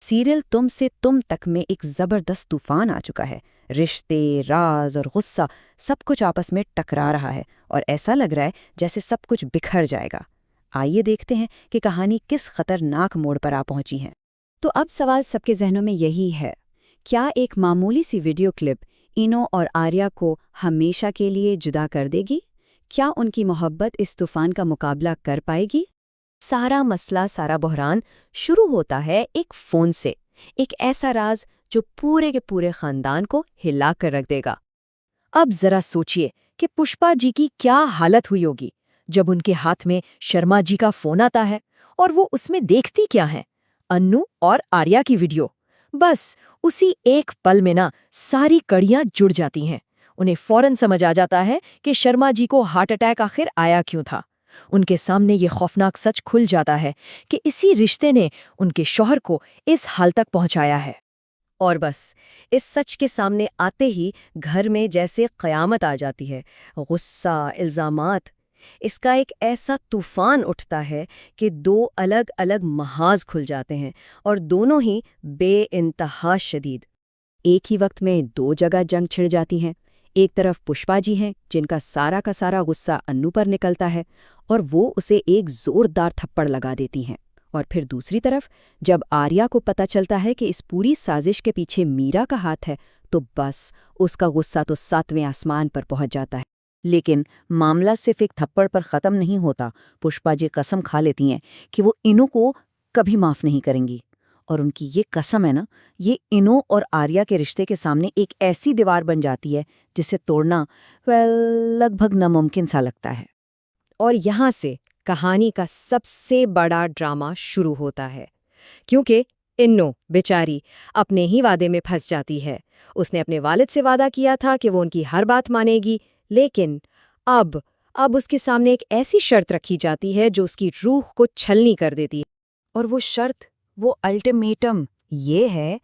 Serial तुम से तुम तक में एक जबरदस्त तूफान आ चुका है। रिश्ते, राज और गुस्सा सब कुछ आपस में टकरा रहा है और ऐसा लग रहा है जैसे सब कुछ बिखर जाएगा। आइए देखते हैं कि कहानी किस खतरनाक मोड़ पर आ पहुंची है। तो अब सवाल सबके जहनों में यही है, क्या एक मामूली सी वीडियो क्लिप इनो और आर्या को हमेशा के लिए जुदा कर देगी? क्या उनकी मोहब्बत इस तूफान का मुकाबला कर पाएगी? सारा मसला, सारा बहरान शुरू होता है एक फोन से। एक ऐसा राज जो पूरे के पूरे खानदान को हिला कर रख देगा। अब जरा सोचिए कि पुष्पा जी की क्या हालत हुई होगी जब उनके हाथ में शर्मा जी का फोन आता है और वो उसमें देखती क्या है? अन्नू और आर्या की वीडियो। बस उसी एक पल में ना सारी कड़ियां जुड़ जाती हैं। उन्हें फौरन समझ आ जाता है कि शर्मा जी को हार्ट अटैक आखिर आया क्यों था। उनके सामने ये खौफनाक सच खुल जाता है कि इसी रिश्ते ने उनके शौहर को इस हाल तक पहुंचाया है। और बस इस सच के सामने आते ही घर में जैसे क़यामत आ जाती है। गुस्सा, इल्ज़ामात, इसका एक ऐसा तूफान उठता है कि दो अलग अलग महाज खुल जाते हैं और दोनों ही बेइंतहा शदीद। एक ही वक्त में दो जगह जंग छिड़ जाती हैं। एक तरफ पुष्पा जी हैं जिनका सारा का सारा गुस्सा अन्नू पर निकलता है और वो उसे एक जोरदार थप्पड़ लगा देती हैं। और फिर दूसरी तरफ जब आर्या को पता चलता है कि इस पूरी साजिश के पीछे मीरा का हाथ है, तो बस उसका गुस्सा तो 7वें आसमान पर पहुंच जाता है। लेकिन मामला सिर्फ एक थप्पड़ पर ख़त्म नहीं होता। पुष्पा जी कसम खा लेती हैं कि वो इनो को कभी माफ़ नहीं करेंगी। और उनकी ये कसम है ना, ये इनो और आर्या के रिश्ते के सामने एक ऐसी दीवार बन जाती है जिसे तोड़ना लगभग नामुमकिन सा लगता है। और यहाँ से कहानी का सबसे बड़ा ड्रामा शुरू होता है, क्योंकि इन्नो बेचारी अपने ही वादे में फंस जाती है। उसने अपने वालिद से वादा किया था कि वो उनकी हर बात मानेगी, लेकिन अब उसके सामने एक ऐसी शर्त रखी जाती है जो उसकी रूह को छलनी कर देती है। और वो शर्त, वो अल्टीमेटम ये है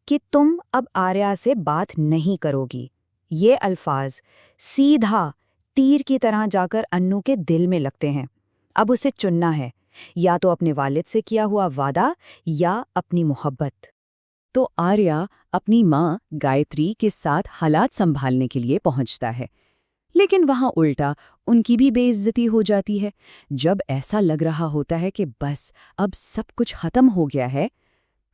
कि तुम अब आर्या से बात नहीं करोगी। ये अल्फाज सीधा तीर की तरह जाकर अन्नू के दिल में लगते हैं। अब उसे चुनना है, या तो अपने वालिद से किया हुआ वादा या अपनी मोहब्बत। तो आर्या अपनी माँ गायत्री के साथ हालात संभालने के लिए पहुंचता है, लेकिन वहां उल्टा उनकी भी बेइज्जती हो जाती है। जब ऐसा लग रहा होता है कि बस अब सब कुछ खत्म हो गया है,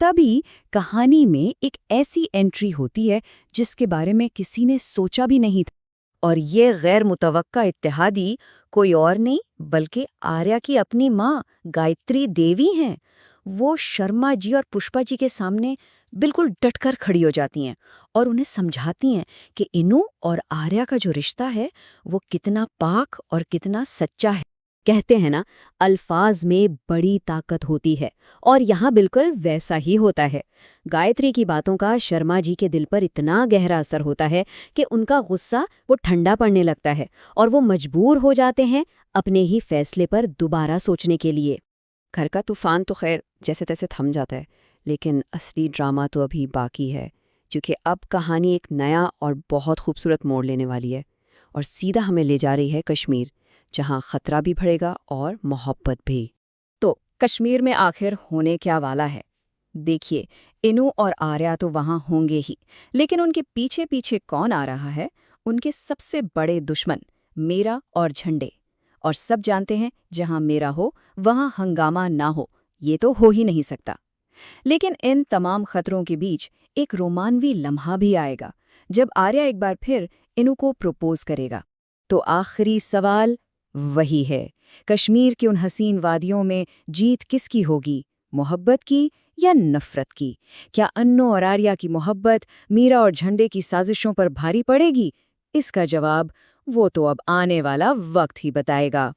तभी कहानी में एक ऐसी एंट्री होती है जिसके बारे में किसी ने सोचा भी नहीं था। और ये गैर मुतवक्का इत्तेहादी कोई और नहीं बल्कि आर्या की अपनी माँ गायत्री देवी हैं। वो शर्मा जी और पुष्पा जी के सामने बिल्कुल डटकर खड़ी हो जाती हैं और उन्हें समझाती हैं कि इनु और आर्या का जो रिश्ता है वो कितना पाक और कितना सच्चा है। कहते हैं ना, अल्फाज में बड़ी ताकत होती है, और यहाँ बिल्कुल वैसा ही होता है। गायत्री की बातों का शर्मा जी के दिल पर इतना गहरा असर होता है कि उनका गुस्सा वो ठंडा पड़ने लगता है और वो मजबूर हो जाते हैं अपने ही फैसले पर दोबारा सोचने के लिए। घर का तूफान तो खैर जैसे तैसे थम जाता है, लेकिन असली ड्रामा तो अभी बाकी है, क्योंकि अब कहानी एक नया और बहुत खूबसूरत मोड़ लेने वाली है और सीधा हमें ले जा रही है कश्मीर, जहाँ खतरा भी बढ़ेगा और मोहब्बत भी। तो कश्मीर में आखिर होने क्या वाला है? देखिए, इनु और आर्या तो वहाँ होंगे ही, लेकिन उनके पीछे पीछे कौन आ रहा है? उनके सबसे बड़े दुश्मन मीरा और झंडे। और सब जानते हैं, जहाँ मीरा हो वहाँ हंगामा ना हो, ये तो हो ही नहीं सकता। लेकिन इन तमाम खतरों के बीच एक रोमानवी लम्हा भी आएगा, जब आर्या एक बार फिर इनु को प्रपोज करेगा। तो आखिरी सवाल वही है, कश्मीर की उन हसीन वादियों में जीत किसकी होगी, मोहब्बत की या नफरत की? क्या अन्नो और आर्या की मोहब्बत मीरा और झंडे की साजिशों पर भारी पड़ेगी? इसका जवाब वो तो अब आने वाला वक्त ही बताएगा।